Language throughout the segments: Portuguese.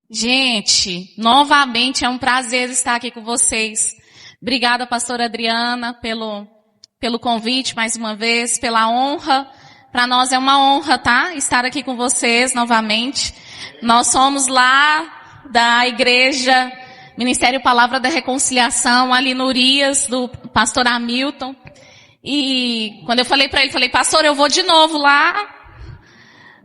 Gente, novamente é um prazer estar aqui com vocês. Obrigada, pastora Adriana, pelo convite mais uma vez, pela honra. Para nós é uma honra, tá? Estar aqui com vocês novamente. Nós somos lá da igreja Ministério Palavra da Reconciliação, ali no Urias, do pastor Hamilton. E quando eu falei para ele, falei, pastor, eu vou de novo lá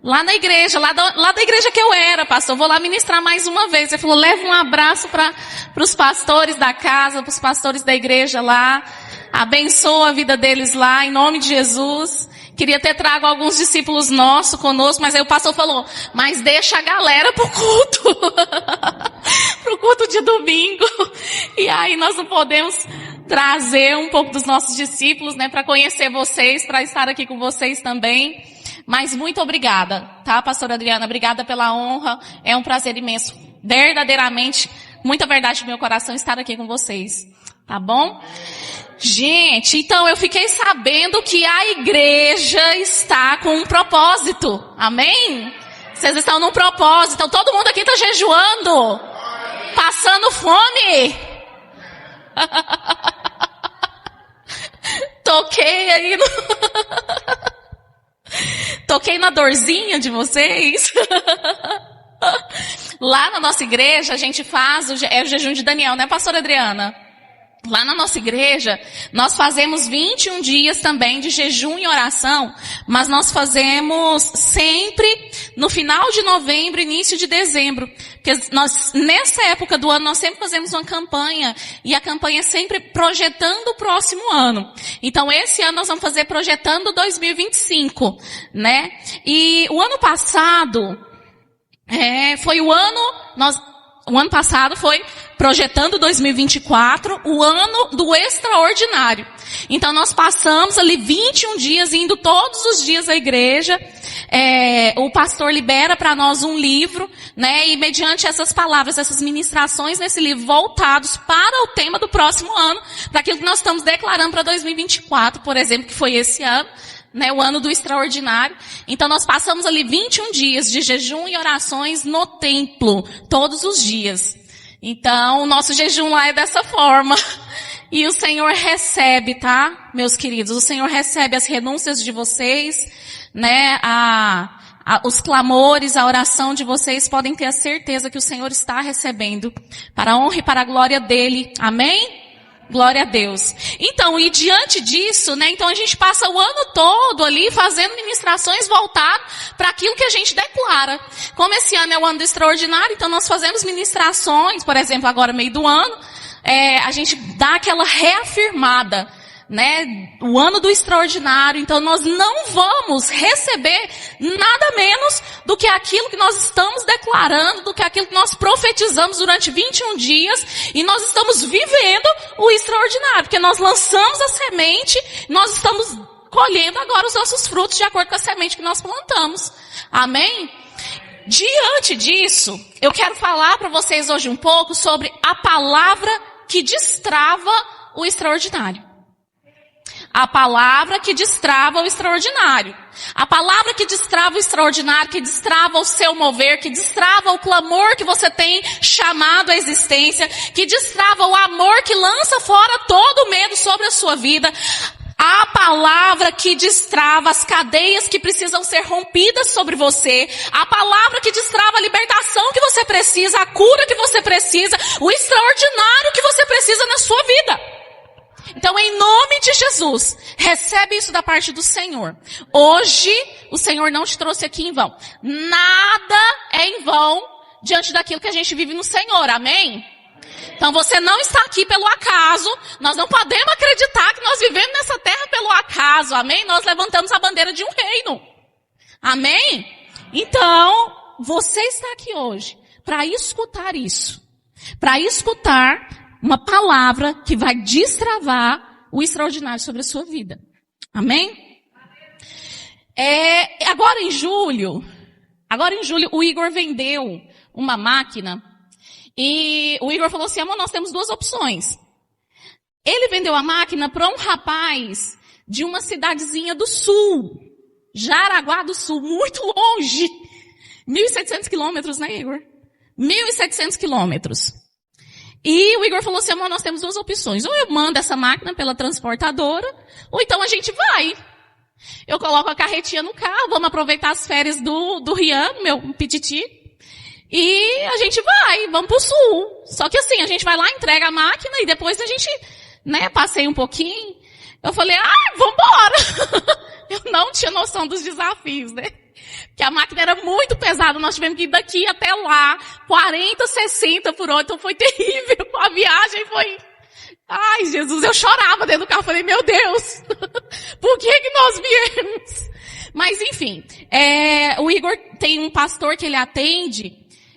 na igreja, lá da igreja que eu era, pastor, vou lá ministrar mais uma vez. Ele falou, leva um abraço para os pastores da casa, para os pastores da igreja lá, abençoa a vida deles lá, em nome de Jesus. Queria ter trago alguns discípulos nossos conosco, mas aí o pastor falou, mas deixa a galera pro culto, pro culto de domingo. E aí nós não podemos trazer um pouco dos nossos discípulos, né, para conhecer vocês, para estar aqui com vocês também. Mas muito obrigada, tá, pastora Adriana? Obrigada pela honra. É um prazer imenso. Verdadeiramente, muita verdade no meu coração estar aqui com vocês. Tá bom? Gente, então eu fiquei sabendo que a igreja está com um propósito. Amém? Vocês estão num propósito. Então todo mundo aqui está jejuando. Passando fome. Toquei aí no... Toquei na dorzinha de vocês. Lá na nossa igreja a gente faz o jejum de Daniel, né, pastora Adriana? Lá na nossa igreja nós fazemos 21 dias também de jejum e oração, mas nós fazemos sempre no final de novembro, início de dezembro. Porque nós, nessa época do ano, nós sempre fazemos uma campanha, e a campanha é sempre projetando o próximo ano. Então esse ano nós vamos fazer projetando 2025, né? E o ano passado, o ano passado foi projetando 2024, o ano do extraordinário. Então nós passamos ali 21 dias, indo todos os dias à igreja. O pastor libera para nós um livro, né? E mediante essas palavras, essas ministrações nesse livro voltados para o tema do próximo ano, para aquilo que nós estamos declarando para 2024, por exemplo, que foi esse ano, né? O ano do extraordinário. Então nós passamos ali 21 dias de jejum e orações no templo, todos os dias. Então o nosso jejum lá é dessa forma. E o Senhor recebe, tá, meus queridos? O Senhor recebe as renúncias de vocês, né? Os clamores, a oração de vocês, podem ter a certeza que o Senhor está recebendo para a honra e para a glória dele. Amém? Glória a Deus. Então, e diante disso, né, então a gente passa o ano todo ali fazendo ministrações voltadas para aquilo que a gente declara. Como esse ano é o ano do extraordinário, então nós fazemos ministrações, por exemplo, agora meio do ano, a gente dá aquela reafirmada, né, o ano do extraordinário. Então nós não vamos receber nada menos do que aquilo que nós estamos declarando, do que aquilo que nós profetizamos durante 21 dias, e nós estamos vivendo o extraordinário, porque nós lançamos a semente, nós estamos colhendo agora os nossos frutos de acordo com a semente que nós plantamos. Amém? Diante disso, eu quero falar para vocês hoje um pouco sobre a palavra que destrava o extraordinário. A palavra que destrava o extraordinário. A palavra que destrava o extraordinário, que destrava o seu mover, que destrava o clamor que você tem chamado à existência, que destrava o amor que lança fora todo o medo sobre a sua vida. A palavra que destrava as cadeias que precisam ser rompidas sobre você. A palavra que destrava a libertação que você precisa, a cura que você precisa, o extraordinário que você precisa na sua vida. Então, em nome de Jesus, recebe isso da parte do Senhor. Hoje, o Senhor não te trouxe aqui em vão. Nada é em vão diante daquilo que a gente vive no Senhor. Amém? Então, você não está aqui pelo acaso. Nós não podemos acreditar que nós vivemos nessa terra pelo acaso. Amém? Nós levantamos a bandeira de um reino. Amém? Então, você está aqui hoje para escutar isso. Para escutar uma palavra que vai destravar o extraordinário sobre a sua vida. Amém? Agora em julho, o Igor vendeu uma máquina, e o Igor falou assim, amor, nós temos duas opções. Ele vendeu a máquina para um rapaz de uma cidadezinha do sul, Jaraguá do Sul, muito longe. 1.700 quilômetros, né, Igor? 1.700 quilômetros. E o Igor falou assim, amor, nós temos duas opções. Ou eu mando essa máquina pela transportadora, ou então a gente vai. Eu coloco a carretinha no carro, vamos aproveitar as férias do Rian, meu pititi, e a gente vai, vamos pro sul. Só que assim, a gente vai lá, entrega a máquina e depois a gente, passeia um pouquinho. Eu falei, vambora! Eu não tinha noção dos desafios, Porque a máquina era muito pesada, nós tivemos que ir daqui até lá, 40, 60 por hora, então foi terrível. A viagem foi... Ai, Jesus, eu chorava dentro do carro, falei, meu Deus, por que nós viemos? Mas enfim, o Igor tem um pastor que ele atende,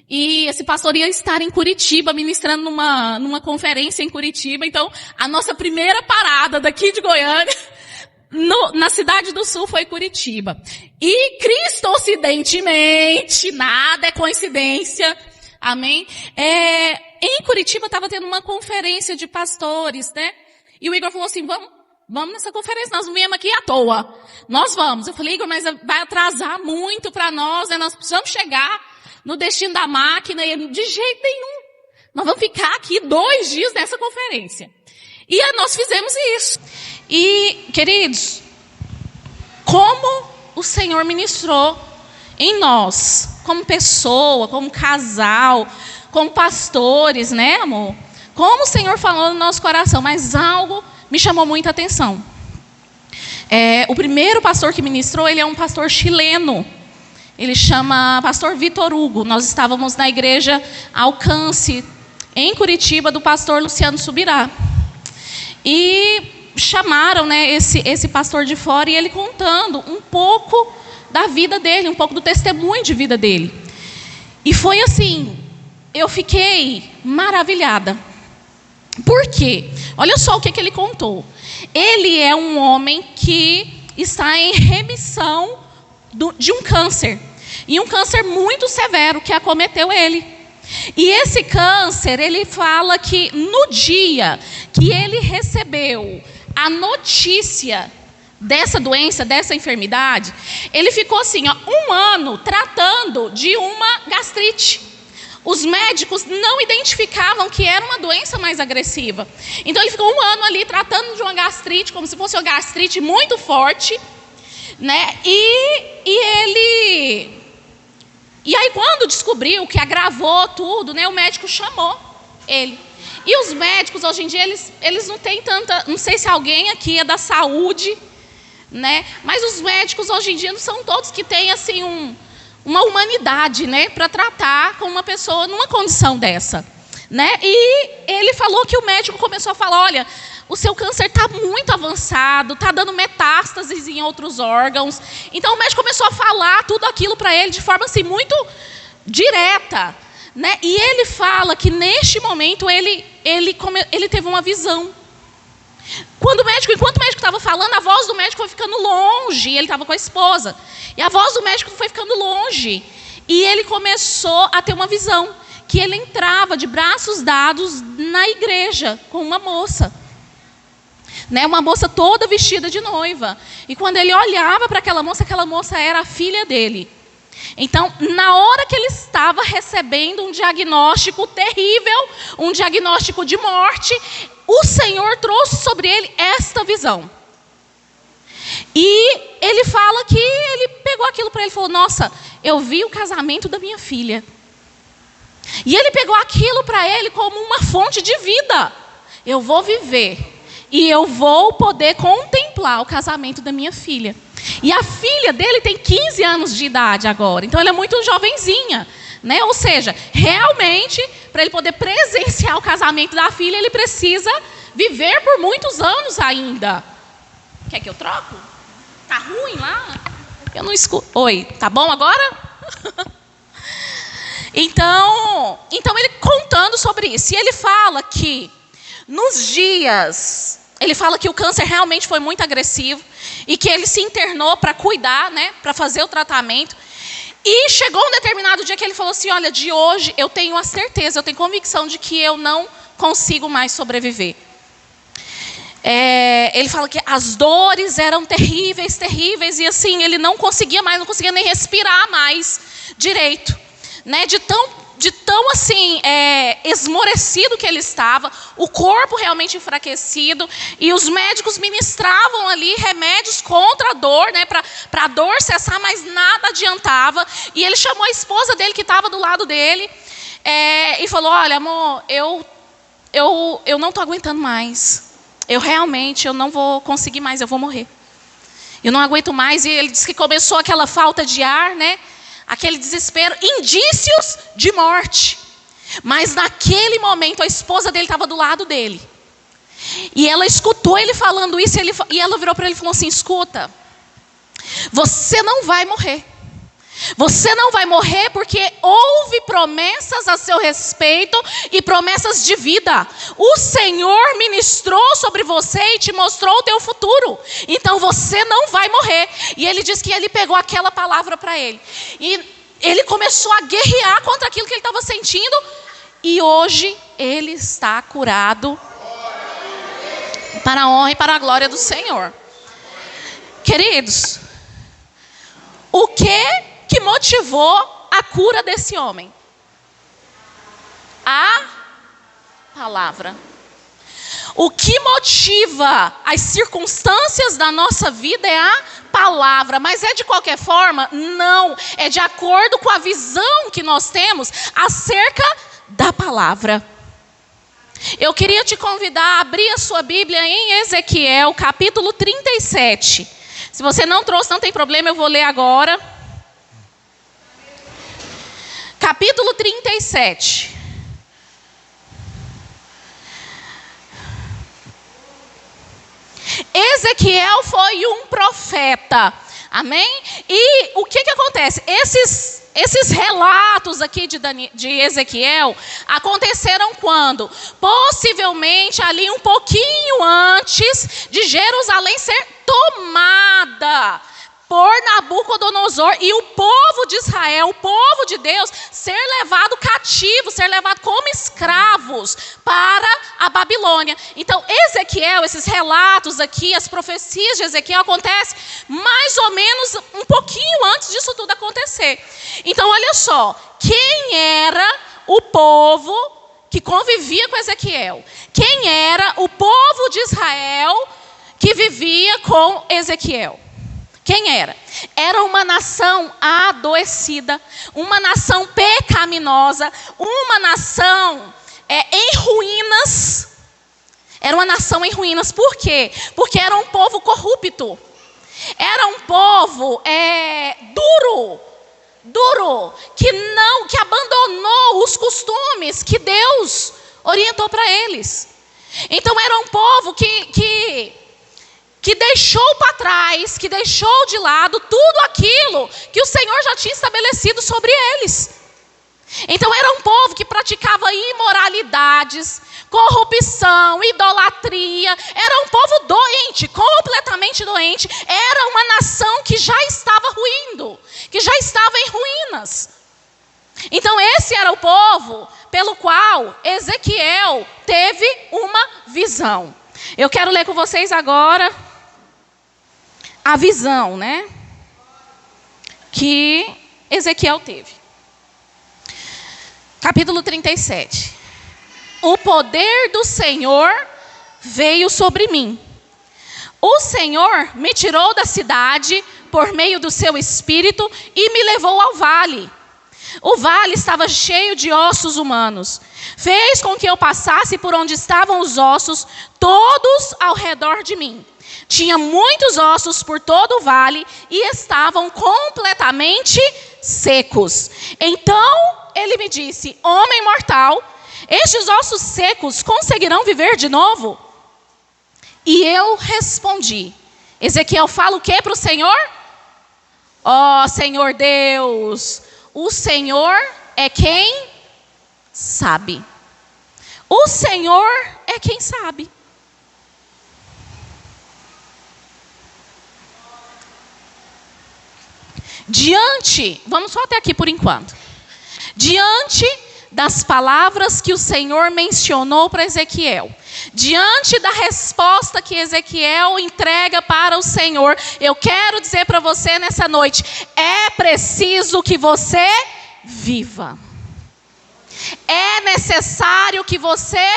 e esse pastor ia estar em Curitiba, ministrando numa conferência em Curitiba, então a nossa primeira parada daqui de Goiânia, na cidade do sul, foi Curitiba. E cristocidentemente, nada é coincidência, amém? Em Curitiba estava tendo uma conferência de pastores, E o Igor falou assim, vamos nessa conferência, nós não viemos aqui à toa. Nós vamos. Eu falei, Igor, mas vai atrasar muito para nós, Nós precisamos chegar no destino da máquina. E ele, de jeito nenhum. Nós vamos ficar aqui 2 dias nessa conferência. E nós fizemos isso. E, queridos, como o Senhor ministrou em nós, como pessoa, como casal, como pastores, amor? Como o Senhor falou no nosso coração, mas algo me chamou muita atenção. O primeiro pastor que ministrou, ele é um pastor chileno. Ele chama pastor Vitor Hugo. Nós estávamos na igreja Alcance, em Curitiba, do pastor Luciano Subirá. E chamaram, esse pastor de fora, e ele contando um pouco da vida dele, um pouco do testemunho de vida dele. E foi assim, eu fiquei maravilhada. Por quê? Olha só o que ele contou. Ele é um homem que está em remissão de um câncer. E um câncer muito severo que acometeu ele. E esse câncer, ele fala que no dia que ele recebeu a notícia dessa doença, dessa enfermidade, ele ficou assim, 1 ano tratando de uma gastrite. Os médicos não identificavam que era uma doença mais agressiva. Então ele ficou 1 ano ali tratando de uma gastrite, como se fosse uma gastrite muito forte, E aí quando descobriu que agravou tudo, o médico chamou ele. E os médicos hoje em dia, eles não têm tanta, não sei se alguém aqui é da saúde, mas os médicos hoje em dia não são todos que têm assim uma humanidade, para tratar com uma pessoa numa condição dessa, E ele falou que o médico começou a falar, olha, o seu câncer está muito avançado, está dando metástases em outros órgãos. Então o médico começou a falar tudo aquilo para ele de forma assim muito direta, E ele fala que neste momento ele teve uma visão. Enquanto o médico estava falando, a voz do médico foi ficando longe, e ele estava com a esposa. E a voz do médico foi ficando longe. E ele começou a ter uma visão, que ele entrava de braços dados na igreja com uma moça. Uma moça toda vestida de noiva. E quando ele olhava para aquela moça era a filha dele. Então, na hora que ele estava recebendo um diagnóstico terrível, um diagnóstico de morte, o Senhor trouxe sobre ele esta visão. E ele fala que ele pegou aquilo para ele e falou, nossa, eu vi o casamento da minha filha. E ele pegou aquilo para ele como uma fonte de vida. Eu vou viver e eu vou poder contemplar o casamento da minha filha. E a filha dele tem 15 anos de idade agora. Então ela é muito jovenzinha, Ou seja, realmente, para ele poder presenciar o casamento da filha, ele precisa viver por muitos anos ainda. Quer que eu troco? Tá ruim lá? Eu não escuto. Oi, tá bom agora? Então ele contando sobre isso. E ele fala que nos dias... Ele fala que o câncer realmente foi muito agressivo e que ele se internou para cuidar, para fazer o tratamento. E chegou um determinado dia que ele falou assim, olha, de hoje eu tenho a certeza, eu tenho convicção de que eu não consigo mais sobreviver. Ele fala que as dores eram terríveis, terríveis, e assim, ele não conseguia mais, não conseguia nem respirar mais direito. De tão assim, esmorecido que ele estava, o corpo realmente enfraquecido, e os médicos ministravam ali remédios contra a dor, né, para a dor cessar, mas nada adiantava. E ele chamou a esposa dele que estava do lado dele, e falou: olha, amor, eu não estou aguentando mais. Eu não vou conseguir mais, eu vou morrer. Eu não aguento mais. E ele disse que começou aquela falta de ar, né? Aquele desespero, indícios de morte. Mas naquele momento a esposa dele estava do lado dele. E ela escutou ele falando isso, e ela virou para ele e falou assim: escuta, você não vai morrer. Você não vai morrer porque houve promessas a seu respeito e promessas de vida. O Senhor ministrou sobre você e te mostrou o teu futuro. Então você não vai morrer. E ele disse que ele pegou aquela palavra para ele. E ele começou a guerrear contra aquilo que ele estava sentindo. E hoje ele está curado para a honra e para a glória do Senhor. Queridos, o que motivou a cura desse homem? A palavra. O que motiva as circunstâncias da nossa vida é a palavra. Mas é de qualquer forma? Não. É de acordo com a visão que nós temos acerca da palavra. Eu queria te convidar a abrir a sua Bíblia em Ezequiel, capítulo 37. Se você não trouxe, não tem problema, eu vou ler agora. Capítulo 37. Ezequiel foi um profeta. Amém? E o que acontece? Esses relatos aqui de Ezequiel aconteceram quando? Possivelmente ali um pouquinho antes de Jerusalém ser tomada por Nabucodonosor e o povo de Israel, o povo de Deus, ser levado cativo, ser levado como escravos para a Babilônia. Então, Ezequiel, esses relatos aqui, as profecias de Ezequiel acontecem mais ou menos um pouquinho antes disso tudo acontecer. Então, olha só, quem era o povo que convivia com Ezequiel? Quem era o povo de Israel que vivia com Ezequiel? Quem era? Era uma nação adoecida, uma nação pecaminosa, uma nação em ruínas. Era uma nação em ruínas. Por quê? Porque era um povo corrupto. Era um povo duro, que abandonou os costumes que Deus orientou para eles. Então era um povo que deixou para trás, que deixou de lado tudo aquilo que o Senhor já tinha estabelecido sobre eles. Então era um povo que praticava imoralidades, corrupção, idolatria. Era um povo doente, completamente doente. Era uma nação que já estava ruindo, que já estava em ruínas. Então esse era o povo pelo qual Ezequiel teve uma visão. Eu quero ler com vocês agora a visão, né, que Ezequiel teve. Capítulo 37. O poder do Senhor veio sobre mim. O Senhor me tirou da cidade por meio do seu espírito e me levou ao vale. O vale estava cheio de ossos humanos. Fez com que eu passasse por onde estavam os ossos, todos ao redor de mim. Tinha muitos ossos por todo o vale e estavam completamente secos. Então ele me disse: homem mortal, estes ossos secos conseguirão viver de novo? E eu respondi. Ezequiel fala o que para o Senhor? Ó Senhor Deus, o Senhor é quem sabe. O Senhor é quem sabe. Vamos só até aqui por enquanto. Diante das palavras que o Senhor mencionou para Ezequiel, diante da resposta que Ezequiel entrega para o Senhor, eu quero dizer para você nessa noite: é preciso que você viva. necessário que você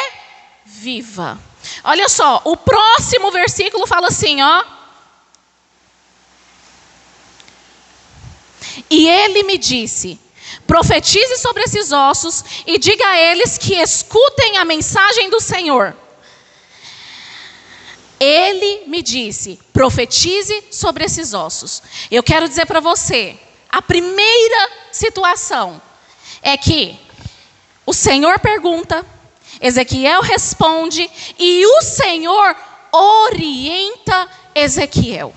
viva. Olha só, o próximo versículo fala assim, ó. E ele me disse: profetize sobre esses ossos e diga a eles que escutem a mensagem do Senhor. Ele me disse: profetize sobre esses ossos. Eu quero dizer para você, a primeira situação é que o Senhor pergunta, Ezequiel responde e o Senhor orienta Ezequiel.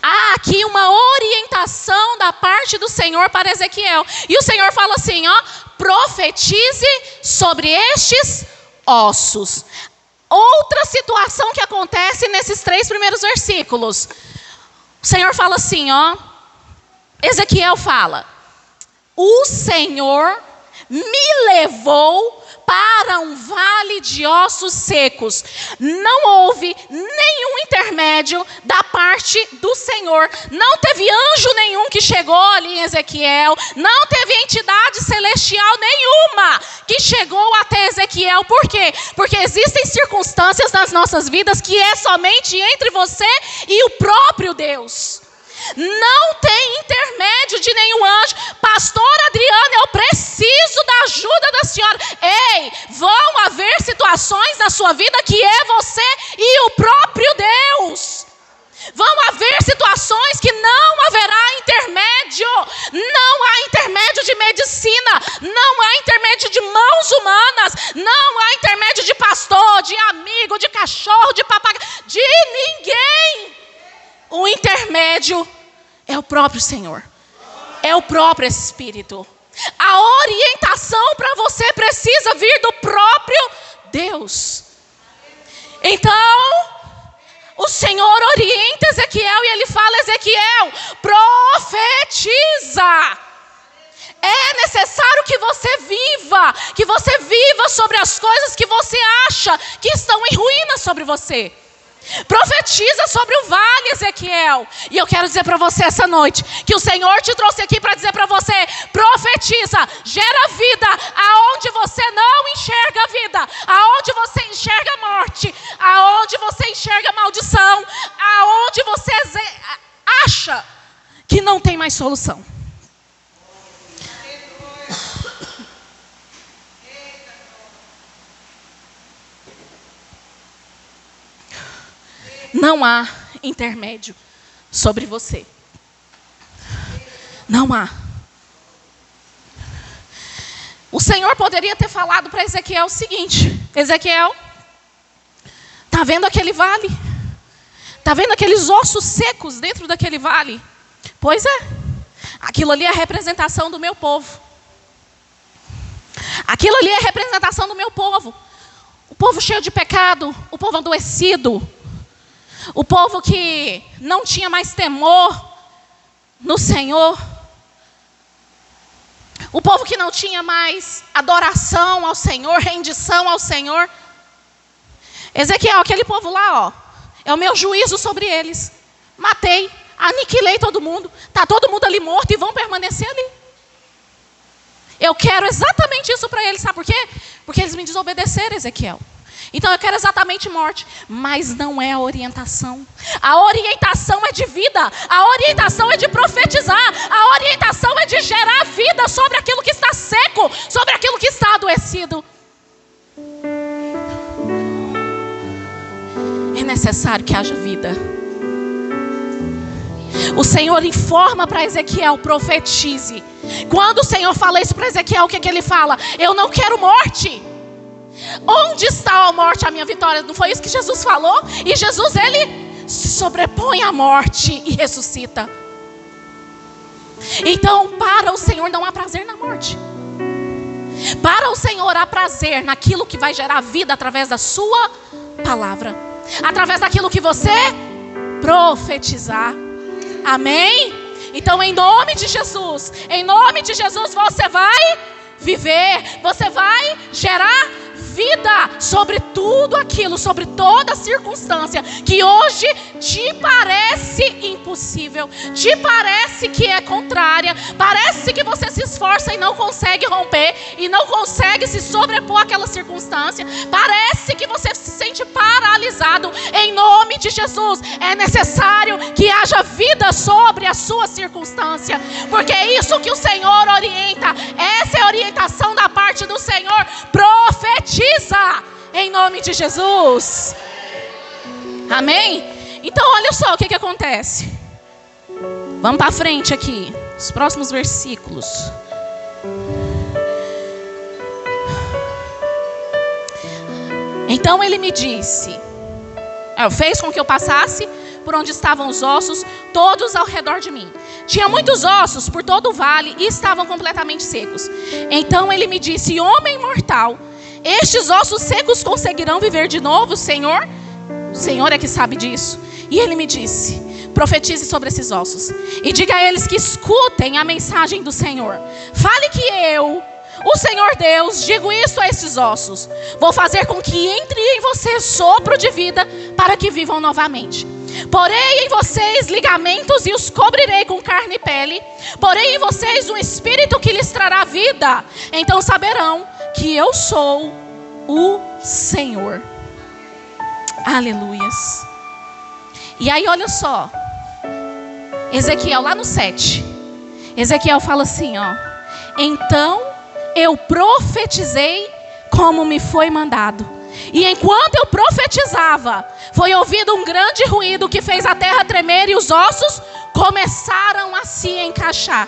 Há aqui uma orientação da parte do Senhor para Ezequiel. E o Senhor fala assim, ó: profetize sobre estes ossos. Outra situação que acontece nesses 3 primeiros versículos. O Senhor fala assim, ó. Ezequiel fala: o Senhor me levou para um vale de ossos secos. Não houve nenhum intermédio da parte do Senhor. Não teve anjo nenhum que chegou ali em Ezequiel. Não teve entidade celestial nenhuma que chegou até Ezequiel. Por quê? Porque existem circunstâncias nas nossas vidas que é somente entre você e o próprio Deus. Não tem intermédio de nenhum anjo. Pastora Adriana, eu preciso da ajuda da senhora. Ei, vão haver situações na sua vida que é você e o próprio Deus. Vão haver situações que não haverá intermédio. Não há intermédio de medicina. Não há intermédio de mãos humanas. Não há intermédio de pastor, de amigo, de cachorro, de papagaio, de ninguém. O intermédio é o próprio Senhor. É o próprio Espírito. A orientação para você precisa vir do próprio Deus. Então, o Senhor orienta Ezequiel e ele fala: Ezequiel, profetiza. É necessário que você viva sobre as coisas que você acha que estão em ruína sobre você. Profetiza sobre o vale, Ezequiel. E eu quero dizer para você essa noite que o Senhor te trouxe aqui para dizer para você: profetiza, gera vida aonde você não enxerga vida, aonde você enxerga morte, aonde você enxerga maldição, aonde você acha que não tem mais solução. Não há intermédio sobre você. Não há. O Senhor poderia ter falado para Ezequiel o seguinte: Ezequiel, está vendo aquele vale? Está vendo aqueles ossos secos dentro daquele vale? Pois é. Aquilo ali é a representação do meu povo. Aquilo ali é a representação do meu povo. O povo cheio de pecado, o povo adoecido. O povo que não tinha mais temor no Senhor. O povo que não tinha mais adoração ao Senhor, rendição ao Senhor. Ezequiel, aquele povo lá, ó, é o meu juízo sobre eles. Matei, aniquilei todo mundo. Está todo mundo ali morto e vão permanecer ali. Eu quero exatamente isso para eles, sabe por quê? Porque eles me desobedeceram, Ezequiel. Então eu quero exatamente morte, mas não é a orientação. A orientação é de vida, a orientação é de profetizar, a orientação é de gerar vida sobre aquilo que está seco, sobre aquilo que está adoecido. É necessário que haja vida. O Senhor informa para Ezequiel: profetize. Quando o Senhor fala isso para Ezequiel, o que ele fala? Eu não quero morte. Onde está a morte, a minha vitória? Não foi isso que Jesus falou? E Jesus, ele se sobrepõe à morte e ressuscita. Então, para o Senhor não há prazer na morte. Para o Senhor há prazer naquilo que vai gerar vida através da sua palavra, através daquilo que você profetizar. Amém? Então, em nome de Jesus, você vai viver, você vai gerar vida. vida sobre tudo aquilo, sobre toda circunstância que hoje te parece impossível, te parece que é contrária, parece que você se esforça e não consegue romper, e não consegue se sobrepor àquela circunstância, parece que você se sente paralisado. Em nome de Jesus, é necessário que haja vida sobre a sua circunstância, porque é isso que o Senhor orienta. Essa é a orientação da parte do Senhor. Profetiza em nome de Jesus. Amém? Então olha só o que acontece. Vamos para frente aqui, os próximos versículos. Então ele me disse, fez com que eu passasse por onde estavam os ossos, todos ao redor de mim. Tinha muitos ossos por todo o vale e estavam completamente secos. Então ele me disse: homem mortal, estes ossos secos conseguirão viver de novo, Senhor? O Senhor é que sabe disso. E ele me disse: profetize sobre esses ossos e diga a eles que escutem a mensagem do Senhor. Fale que eu, o Senhor Deus, digo isso a esses ossos: vou fazer com que entre em vocês sopro de vida, para que vivam novamente. Porei em vocês ligamentos e os cobrirei com carne e pele. Porei em vocês um espírito que lhes trará vida. Então saberão que eu sou o Senhor. Aleluias. E aí olha só, Ezequiel lá no 7, Ezequiel fala assim, então eu profetizei como me foi mandado. E enquanto eu profetizava, foi ouvido um grande ruído que fez a terra tremer e os ossos começaram a se encaixar.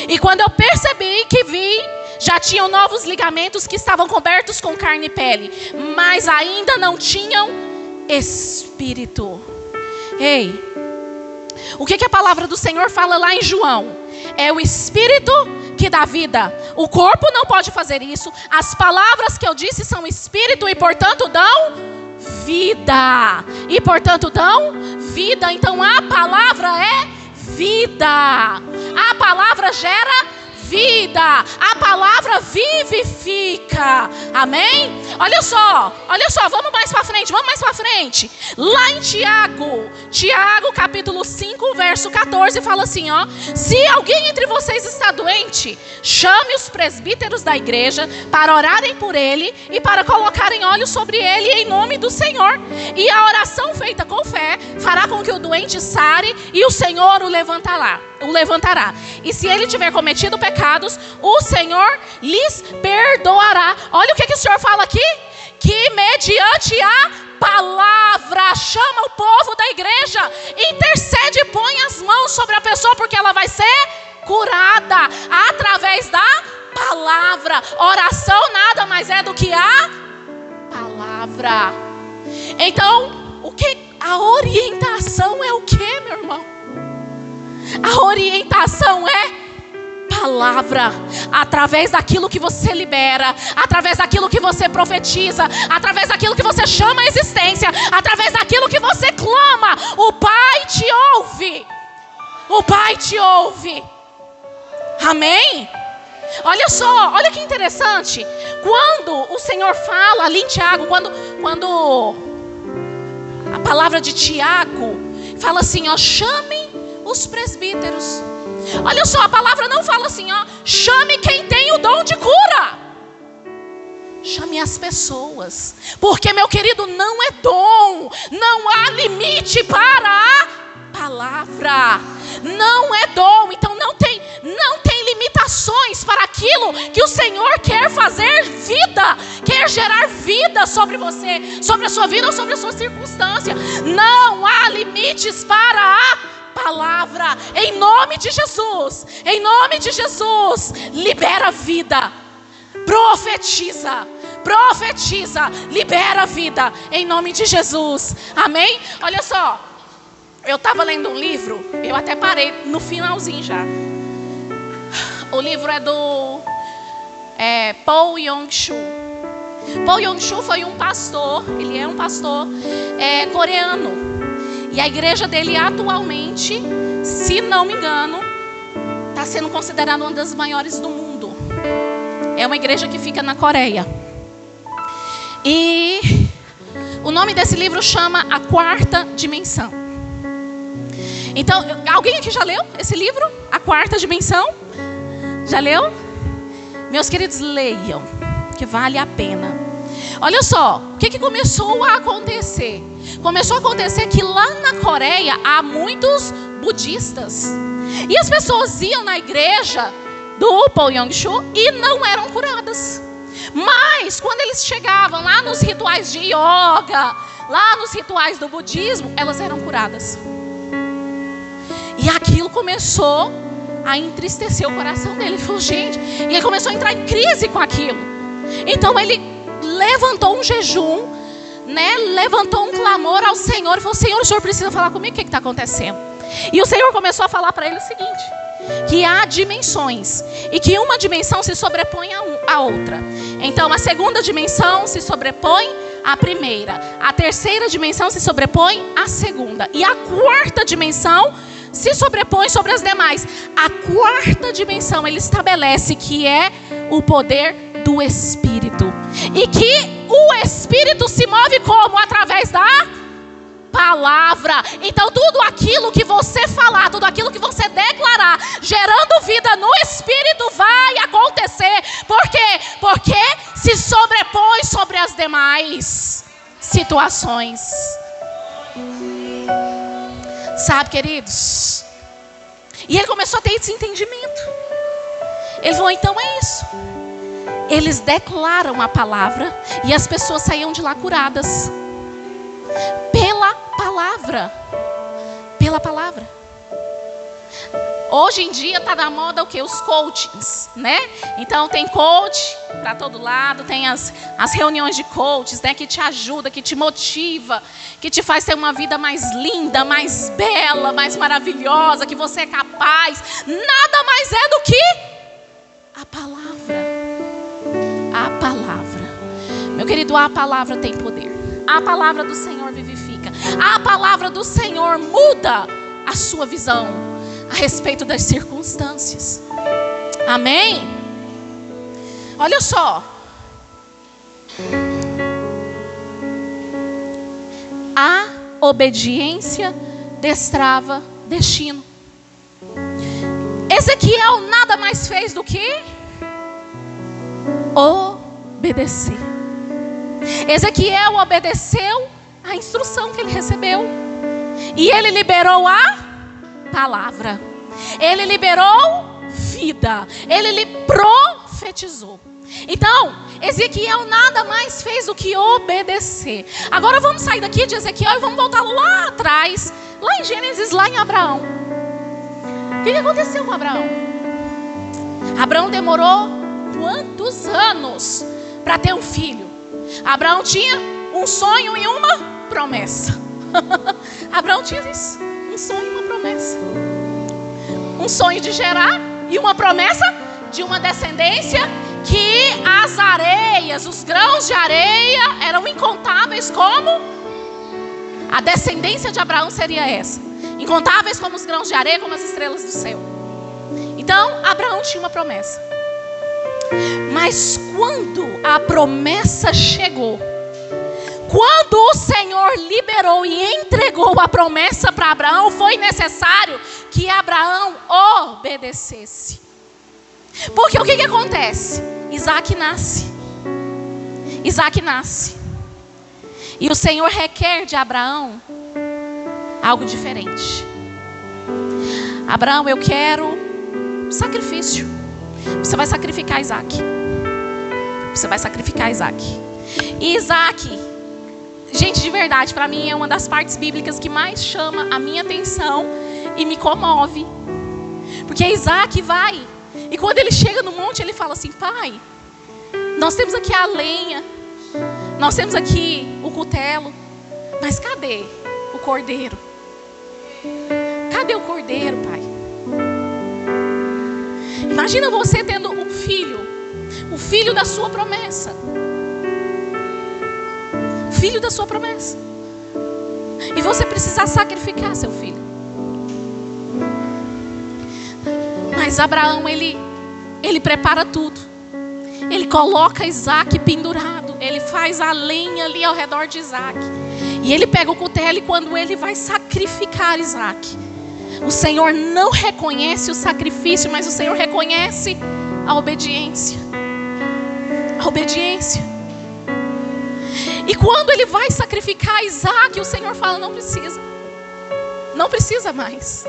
E quando eu percebi que vi, já tinham novos ligamentos que estavam cobertos com carne e pele, mas ainda não tinham espírito. Ei, o que a palavra do Senhor fala lá em João? É o espírito que dá vida. O corpo não pode fazer isso. As palavras que eu disse são espírito e portanto dão vida. E portanto dão vida. Então a palavra é vida. A palavra gera vida. A palavra vivifica. Amém? Olha só, vamos mais para frente. Lá em Tiago capítulo 5, verso 14, fala assim, se alguém entre vocês está doente, chame os presbíteros da igreja para orarem por ele e para colocarem óleo sobre ele em nome do Senhor. E a oração feita com fé fará com que o doente sare e o Senhor o levantará. E se ele tiver cometido pecados, o Senhor lhes perdoará. Olha o que o Senhor fala aqui: que mediante a palavra chama o povo da igreja, intercede e põe as mãos sobre a pessoa, porque ela vai ser curada através da palavra. Oração nada mais é do que a palavra. Então, a orientação é o que, meu irmão? A orientação é palavra. Através daquilo que você libera, através daquilo que você profetiza, através daquilo que você chama a existência, através daquilo que você clama, o Pai te ouve. O Pai te ouve. Amém? Olha só, olha que interessante. Quando o Senhor fala ali em Tiago, quando a palavra de Tiago fala assim, chame os presbíteros. Olha só, a palavra não fala assim, chame quem tem o dom de cura. Chame as pessoas. Porque, meu querido, não é dom. Não há limite para a palavra. Não é dom. Então não tem limitações para aquilo que o Senhor quer fazer vida, quer gerar vida sobre você, sobre a sua vida ou sobre a sua circunstância. Não há limites para a palavra. Em nome de Jesus, libera vida, profetiza, libera vida, em nome de Jesus, amém? Olha só, eu estava lendo um livro, eu até parei no finalzinho já. O livro é do Paul Yong-Soo. Paul Yong-Soo foi um pastor, ele é um pastor coreano. E a igreja dele atualmente, se não me engano, está sendo considerada uma das maiores do mundo. É uma igreja que fica na Coreia. E o nome desse livro chama A Quarta Dimensão. Então, alguém aqui já leu esse livro? A Quarta Dimensão? Já leu? Meus queridos, leiam, que vale a pena. Olha só, o que começou a acontecer? Começou a acontecer que lá na Coreia há muitos budistas. E as pessoas iam na igreja do Poyang-shu e não eram curadas. Mas quando eles chegavam lá nos rituais de yoga, lá nos rituais do budismo, elas eram curadas. E aquilo começou a entristecer o coração dele. Ele falou, gente, e ele começou a entrar em crise com aquilo. Então ele levantou um jejum, né? Levantou um clamor ao Senhor e falou, Senhor, o Senhor precisa falar comigo, o que está acontecendo? E o Senhor começou a falar para ele o seguinte, que há dimensões e que uma dimensão se sobrepõe à outra. Então a segunda dimensão se sobrepõe à primeira, a terceira dimensão se sobrepõe à segunda, e a quarta dimensão se sobrepõe sobre as demais. A quarta dimensão ele estabelece que é o poder do Espírito, e que o Espírito se move como? Através da palavra. Então tudo aquilo que você falar, tudo aquilo que você declarar, gerando vida no Espírito, vai acontecer. Por quê? Porque se sobrepõe sobre as demais situações. Sabe, queridos? E ele começou a ter esse entendimento. Ele falou, então é isso. Eles declaram a palavra e as pessoas saíam de lá curadas. Pela palavra. Pela palavra. Hoje em dia está na moda o que? Os coachings, né? Então tem coach para todo lado, tem as reuniões de coaches, né? Que te ajuda, que te motiva, que te faz ter uma vida mais linda, mais bela, mais maravilhosa, que você é capaz. Nada mais é do que a palavra. A palavra. Meu querido, a palavra tem poder. A palavra do Senhor vivifica. A palavra do Senhor muda a sua visão a respeito das circunstâncias. Amém? Olha só. A obediência destrava destino. Ezequiel nada mais fez do que obedecer. Ezequiel obedeceu a instrução que ele recebeu. E ele liberou a palavra. Ele liberou vida. Ele lhe profetizou. Então, Ezequiel nada mais fez do que obedecer. Agora vamos sair daqui de Ezequiel e vamos voltar lá atrás. Lá em Gênesis, lá em Abraão. O que aconteceu com Abraão? Abraão demorou quantos anos para ter um filho? Abraão tinha um sonho e uma promessa. Abraão tinha isso, um sonho e uma promessa. Um sonho de gerar e uma promessa de uma descendência que as areias, os grãos de areia eram incontáveis como a descendência de Abraão seria essa. Incontáveis como os grãos de areia, como as estrelas do céu. Então, Abraão tinha uma promessa. Mas quando a promessa chegou, quando o Senhor liberou e entregou a promessa para Abraão, foi necessário que Abraão obedecesse. Porque o que acontece? Isaac nasce. Isaac nasce. E o Senhor requer de Abraão algo diferente. Abraão, eu quero sacrifício. Você vai sacrificar Isaac. Você vai sacrificar Isaac. E Isaac, gente, de verdade, para mim é uma das partes bíblicas que mais chama a minha atenção e me comove. Porque Isaac vai, e quando ele chega no monte, ele fala assim: pai, nós temos aqui a lenha, nós temos aqui o cutelo, mas cadê o cordeiro? Cadê o cordeiro, pai? Imagina você tendo um filho, o filho da sua promessa. Filho da sua promessa. E você precisa sacrificar seu filho. Mas Abraão, ele prepara tudo. Ele coloca Isaac pendurado. ele faz a lenha ali ao redor de Isaac. E ele pega o cutelo e quando ele vai sacrificar Isaac, o Senhor não reconhece o sacrifício, mas o Senhor reconhece a obediência. A obediência. E quando ele vai sacrificar Isaac, o Senhor fala, não precisa. Não precisa mais.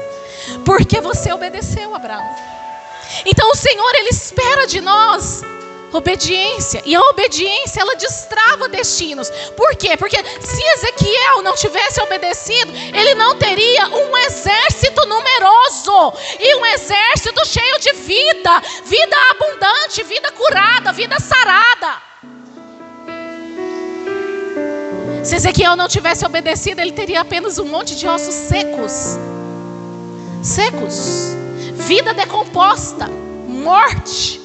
Porque você obedeceu, Abraão. Então o Senhor, Ele espera de nós obediência. E a obediência, ela destrava destinos. Por quê? Porque se Ezequiel não tivesse obedecido, ele não teria um exército numeroso. E um exército cheio de vida. Vida abundante, vida curada, vida sarada. Se Ezequiel não tivesse obedecido, ele teria apenas um monte de ossos secos. Secos. Vida decomposta. Morte.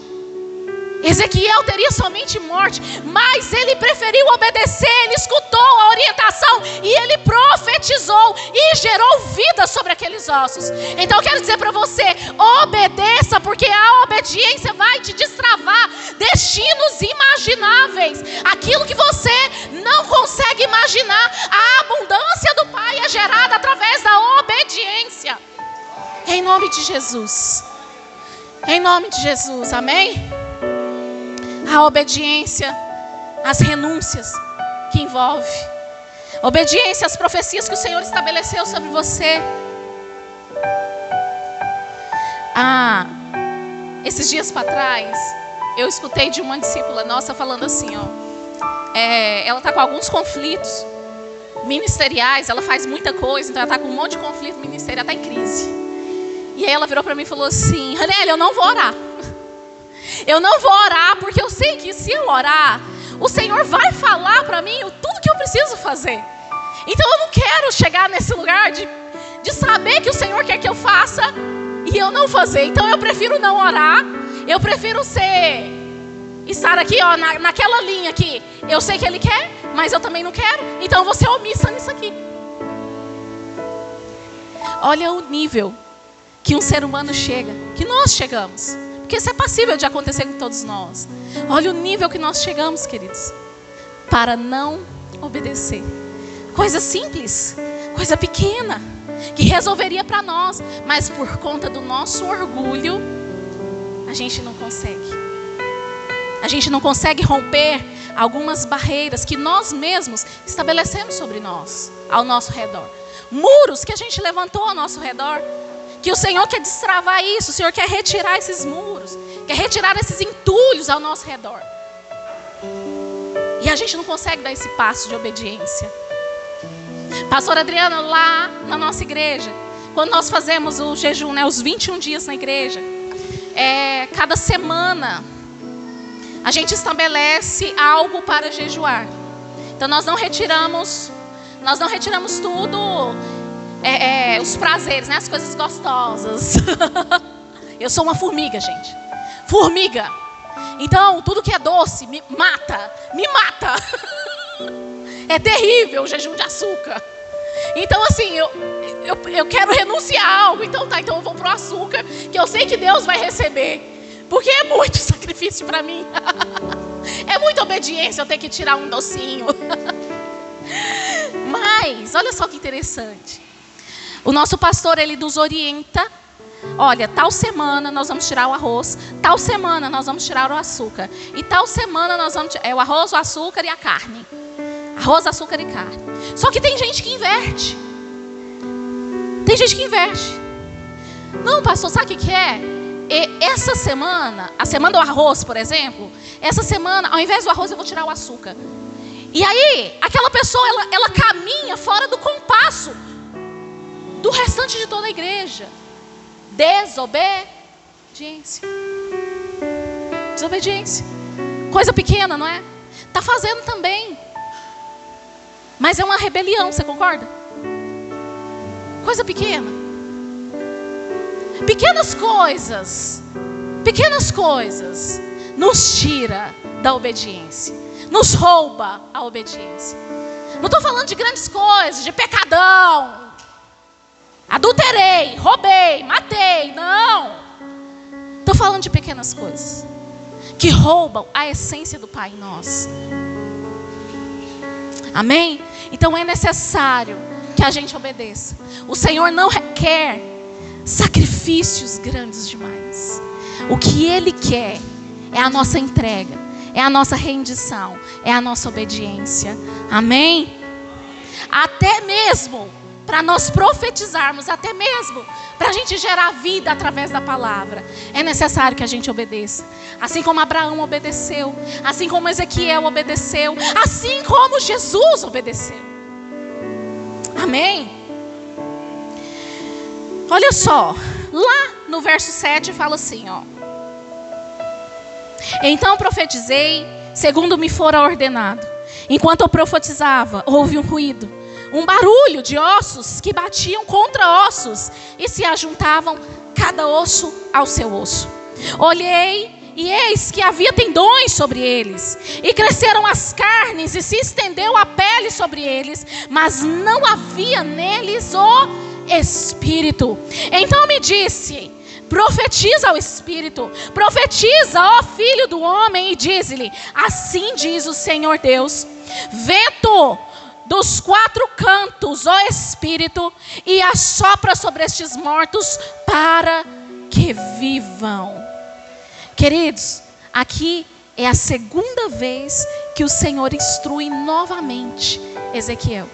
Ezequiel teria somente morte, mas ele preferiu obedecer, ele escutou a orientação e ele profetizou e gerou vida sobre aqueles ossos. Então eu quero dizer para você, obedeça, porque a obediência vai te destravar destinos imagináveis. Aquilo que você não consegue imaginar, a abundância do Pai é gerada através da obediência. Em nome de Jesus. Em nome de Jesus, amém? A obediência, as renúncias que envolve. Obediência às profecias que o Senhor estabeleceu sobre você. Esses dias para trás, eu escutei de uma discípula nossa falando assim, ela está com alguns conflitos ministeriais, ela faz muita coisa, então ela está com um monte de conflito ministerial, está em crise. E aí ela virou para mim e falou assim, Raniele, eu não vou orar. Eu não vou orar, porque eu sei que se eu orar, o Senhor vai falar para mim tudo que eu preciso fazer. Então eu não quero chegar nesse lugar de saber que o Senhor quer que eu faça e eu não fazer. Então eu prefiro não orar, eu prefiro estar aqui naquela linha que eu sei que Ele quer, mas eu também não quero. Então eu vou ser omissa nisso aqui. Olha o nível que um ser humano chega, que nós chegamos. Porque isso é passível de acontecer com todos nós. Olha o nível que nós chegamos, queridos. Para não obedecer. Coisa simples. Coisa pequena. Que resolveria para nós. Mas por conta do nosso orgulho, a gente não consegue. A gente não consegue romper algumas barreiras que nós mesmos estabelecemos sobre nós. Ao nosso redor. Muros que a gente levantou ao nosso redor. Que o Senhor quer destravar isso. O Senhor quer retirar esses muros. Quer retirar esses entulhos ao nosso redor. E a gente não consegue dar esse passo de obediência. Pastora Adriana, lá na nossa igreja, quando nós fazemos o jejum, os 21 dias na igreja, cada semana a gente estabelece algo para jejuar. Então nós não retiramos tudo. Os prazeres, as coisas gostosas. Eu sou uma formiga, gente. Formiga. Então, tudo que é doce me mata. É terrível o jejum de açúcar. Então, assim, eu quero renunciar a algo. Então eu vou pro açúcar, que eu sei que Deus vai receber. Porque é muito sacrifício para mim. É muita obediência eu ter que tirar um docinho. Mas, olha só que interessante. O nosso pastor, ele nos orienta. Olha, tal semana nós vamos tirar o arroz. Tal semana nós vamos tirar o açúcar. E tal semana nós vamos tirar o arroz, o açúcar e a carne. Arroz, açúcar e carne. Só que tem gente que inverte. Não, pastor, sabe o que é? Essa semana, a semana do arroz, por exemplo. Essa semana, ao invés do arroz, eu vou tirar o açúcar. E aí, aquela pessoa, ela caminha fora do compasso do restante de toda a igreja. Desobediência. Coisa pequena, não é? Está fazendo também. Mas é uma rebelião, você concorda? Coisa pequena. Pequenas coisas nos tira da obediência. Nos rouba a obediência. Não estou falando de grandes coisas, de pecadão. Adulterei, roubei, matei. Não. Estou falando de pequenas coisas que roubam a essência do Pai em nós. Amém? Então é necessário que a gente obedeça. O Senhor não requer sacrifícios grandes demais. O que Ele quer é a nossa entrega, é a nossa rendição, é a nossa obediência. Amém? Até mesmo para nós profetizarmos, até mesmo para a gente gerar vida através da palavra, é necessário que a gente obedeça. Assim como Abraão obedeceu, assim como Ezequiel obedeceu, assim como Jesus obedeceu. Amém? Olha só, lá no verso 7 fala assim, ó. Então profetizei, segundo me fora ordenado. Enquanto eu profetizava, houve um ruído, um barulho de ossos que batiam contra ossos e se ajuntavam cada osso ao seu osso. Olhei e eis que havia tendões sobre eles, e cresceram as carnes e se estendeu a pele sobre eles, mas não havia neles o Espírito. Então me disse: profetiza ao Espírito, profetiza, ó filho do homem, e diz-lhe: assim diz o Senhor Deus, vento dos 4 cantos, ó Espírito, e assopra sobre estes mortos para que vivam. Queridos, aqui é a segunda vez que o Senhor instrui novamente Ezequiel.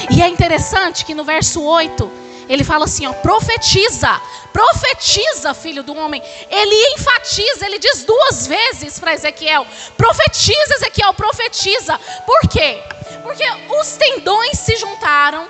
E é interessante que no verso 8, ele fala assim, ó, profetiza, profetiza, filho do homem. Ele enfatiza, ele diz 2 vezes para Ezequiel: profetiza, Ezequiel, profetiza. Por quê? Porque os tendões se juntaram,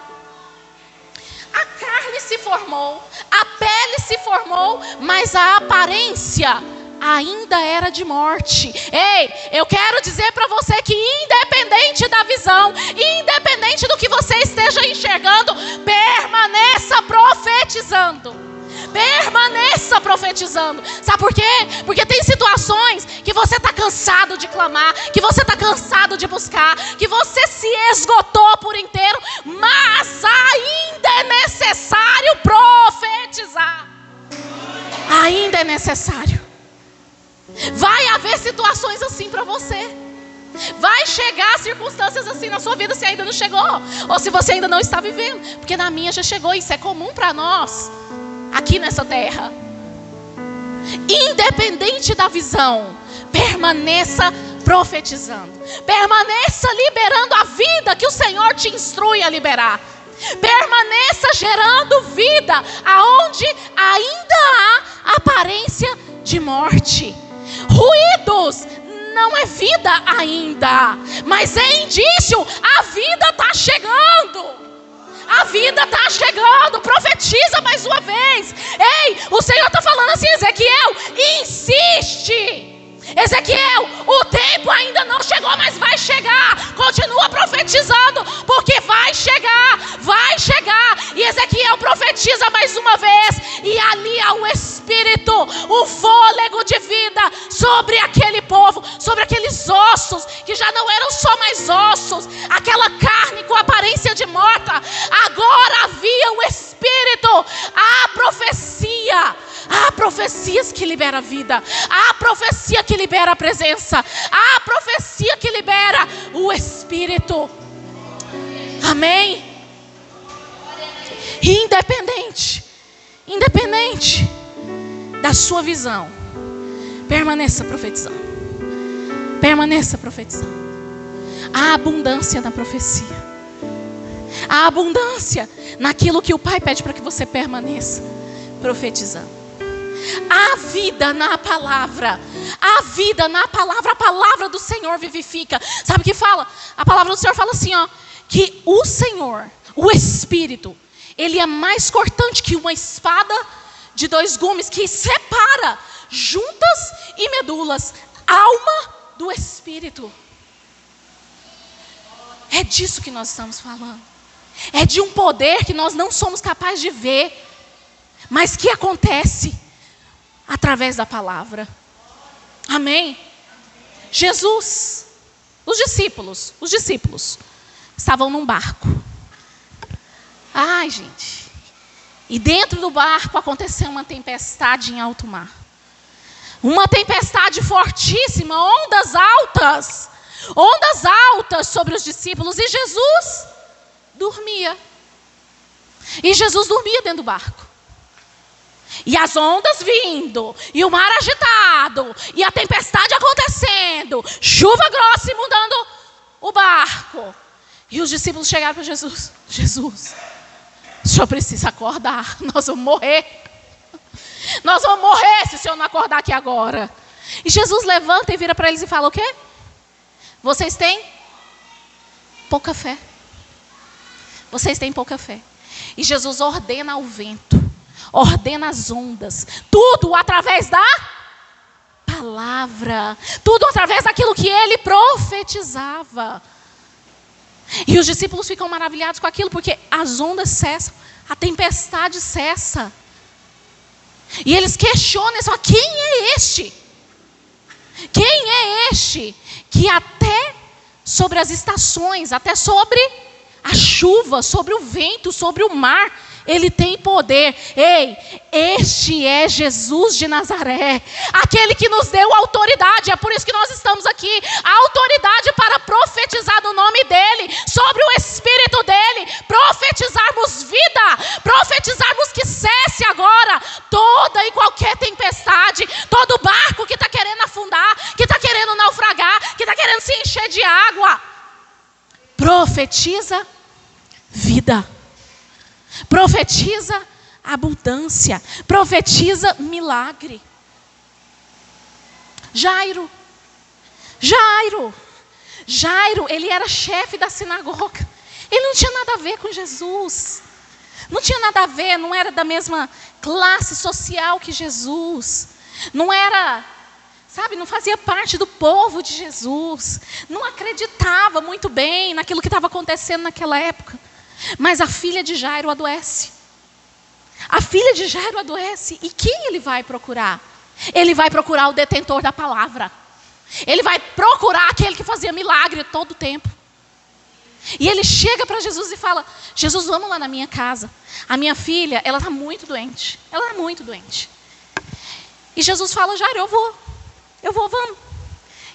a carne se formou, a pele se formou, mas a aparência ainda era de morte. Ei, eu quero dizer para você que independente da visão, independente do que você esteja enxergando, permaneça profetizando. Permaneça profetizando. Sabe por quê? Porque tem situações que você está cansado de clamar, que você está cansado de buscar, que você se esgotou por inteiro, mas ainda é necessário profetizar. Ainda é necessário. Vai haver situações assim para você. Vai chegar circunstâncias assim na sua vida, se ainda não chegou, ou se você ainda não está vivendo. Porque na minha já chegou, isso é comum para nós aqui nessa terra. Independente da visão, permaneça profetizando. Permaneça liberando a vida que o Senhor te instrui a liberar. Permaneça gerando vida aonde ainda há aparência de morte. Ruídos não é vida ainda, mas é indício, a vida está chegando. A vida está chegando. Profetiza mais uma vez. Ei, o Senhor está falando assim: Ezequiel, insiste. Ezequiel, o tempo ainda não chegou, mas vai chegar. Continua profetizando, porque vai chegar, vai chegar. E Ezequiel profetiza mais uma vez, e ali há o Espírito, o fôlego de vida sobre aquele povo, sobre aqueles ossos que já não eram só mais ossos, aquela carne com aparência de morta. Agora havia o Espírito, a profecia. Há profecias que liberam a vida. Há profecia que libera a presença. Há profecia que libera o Espírito. Amém? Independente da sua visão, permaneça profetizando. Permaneça profetizando. Há abundância na profecia. Há abundância naquilo que o Pai pede para que você permaneça profetizando. Há vida na palavra. Há vida na palavra. A palavra do Senhor vivifica. Sabe o que fala? A palavra do Senhor fala assim, ó, que o Senhor, o Espírito, ele é mais cortante que uma espada de 2 gumes, que separa juntas e medulas, alma do Espírito. É disso que nós estamos falando. É de um poder que nós não somos capazes de ver, mas que acontece através da palavra. Amém? Jesus, os discípulos estavam num barco. Ai, gente. E dentro do barco aconteceu uma tempestade em alto mar. Uma tempestade fortíssima, ondas altas. ondas altas sobre os discípulos, e Jesus dormia. E Jesus dormia dentro do barco. E as ondas vindo, e o mar agitado, e a tempestade acontecendo, chuva grossa inundando o barco. E os discípulos chegaram para Jesus: Jesus, o senhor precisa acordar, nós vamos morrer. Nós vamos morrer se o senhor não acordar aqui agora. E Jesus levanta e vira para eles e fala: o quê? Vocês têm pouca fé. Vocês têm pouca fé. E Jesus ordena ao vento, ordena as ondas, tudo através da palavra, tudo através daquilo que ele profetizava. E os discípulos ficam maravilhados com aquilo, porque as ondas cessam, a tempestade cessa. E eles questionam, só quem é este? Quem é este que até sobre as estações, até sobre a chuva, sobre o vento, sobre o mar, ele tem poder. Ei, este é Jesus de Nazaré, aquele que nos deu autoridade. É por isso que nós estamos aqui, a autoridade para profetizar no nome dele, sobre o Espírito dele, profetizarmos vida, profetizarmos que cesse agora toda e qualquer tempestade, todo barco que está querendo afundar, que está querendo naufragar, que está querendo se encher de água. Profetiza vida. Profetiza abundância. Profetiza milagre. Jairo, ele era chefe da sinagoga. Ele não tinha nada a ver com Jesus. Não tinha nada a ver, não era da mesma classe social que Jesus. Não era, sabe, não fazia parte do povo de Jesus. Não acreditava muito bem naquilo que estava acontecendo naquela época. Mas a filha de Jairo adoece. A filha de Jairo adoece. E quem ele vai procurar? Ele vai procurar o detentor da palavra. Ele vai procurar aquele que fazia milagre todo o tempo. E ele chega para Jesus e fala: Jesus, vamos lá na minha casa. A minha filha, ela está muito doente. Ela está muito doente. E Jesus fala: Jairo, eu vou, vamos.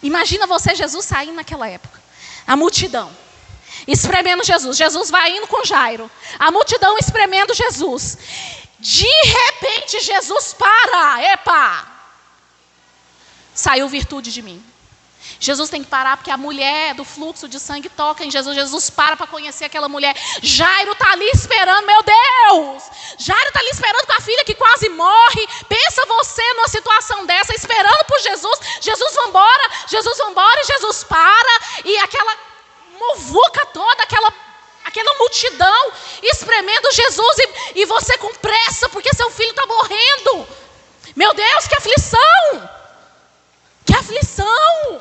Imagina você, Jesus, saindo naquela época. A multidão espremendo Jesus. Jesus vai indo com Jairo. A multidão espremendo Jesus. De repente, Jesus para. Epa! Saiu virtude de mim. Jesus tem que parar porque a mulher do fluxo de sangue toca em Jesus. Jesus para conhecer aquela mulher. Jairo está ali esperando, meu Deus! Jairo está ali esperando com a filha que quase morre. Pensa você numa situação dessa, esperando por Jesus. Jesus, vambora. Jesus, vambora. E Jesus para. E aquela muvuca toda, aquela multidão espremendo Jesus. E você com pressa porque seu filho está morrendo. Meu Deus, que aflição! Que aflição!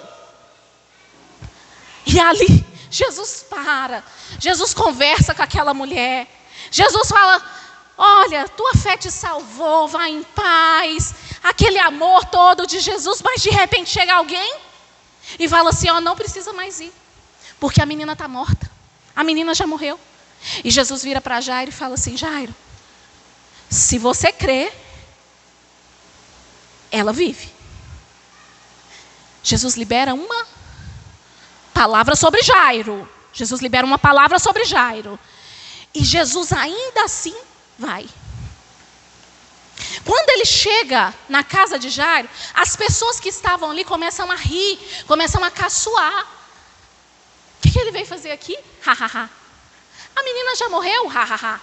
E ali, Jesus para. Jesus conversa com aquela mulher. Jesus fala: olha, tua fé te salvou, vai em paz. Aquele amor todo de Jesus. Mas de repente chega alguém e fala assim: ó, não precisa mais ir, porque a menina está morta. A menina já morreu. E Jesus vira para Jairo e fala assim: Jairo, se você crê, ela vive. Jesus libera uma palavra sobre Jairo. Jesus libera uma palavra sobre Jairo. E Jesus ainda assim vai. Quando ele chega na casa de Jairo, as pessoas que estavam ali começam a rir, começam a caçoar. O que ele veio fazer aqui? Ha, ha, ha. A menina já morreu? Ha, ha, ha.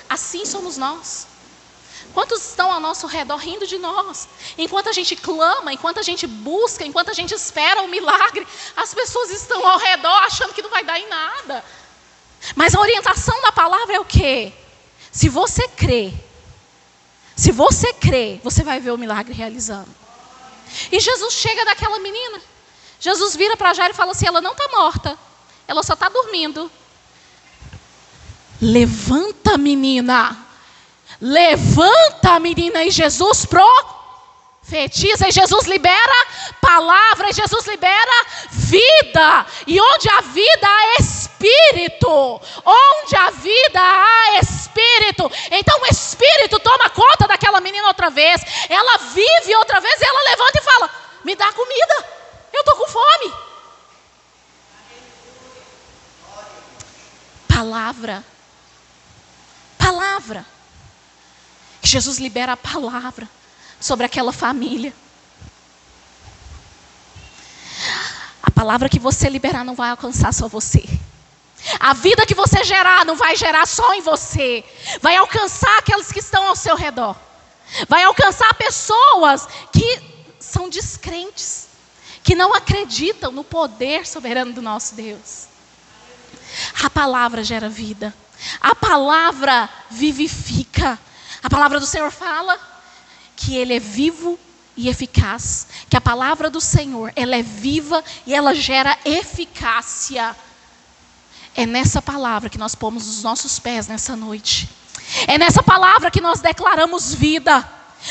Assim somos nós. Quantos estão ao nosso redor rindo de nós? Enquanto a gente clama, enquanto a gente busca, enquanto a gente espera o milagre, as pessoas estão ao redor achando que não vai dar em nada. Mas a orientação da palavra é o quê? Se você crê, você vai ver o milagre realizando. E Jesus chega daquela menina. Jesus vira para Jairo e fala assim: ela não está morta, ela só está dormindo. Levanta, menina. Levanta, menina. E Jesus profetiza. E Jesus libera palavra. E Jesus libera vida. E onde há vida, há espírito. Onde há vida, há espírito. Então o espírito toma conta daquela menina outra vez. Ela vive outra vez. E ela levanta e fala: me dá comida. Eu estou com fome. Palavra. Palavra. Jesus libera a palavra sobre aquela família. A palavra que você liberar não vai alcançar só você. A vida que você gerar não vai gerar só em você. Vai alcançar aqueles que estão ao seu redor. Vai alcançar pessoas que são descrentes, que não acreditam no poder soberano do nosso Deus. A palavra gera vida. A palavra vivifica. A palavra do Senhor fala que Ele é vivo e eficaz. Que a palavra do Senhor, ela é viva e ela gera eficácia. É nessa palavra que nós pomos os nossos pés nessa noite. É nessa palavra que nós declaramos vida.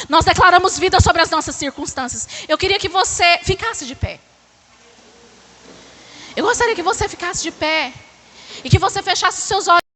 Nós declaramos vida sobre as nossas circunstâncias. Eu queria que você ficasse de pé. Eu gostaria que você ficasse de pé. E que você fechasse seus olhos.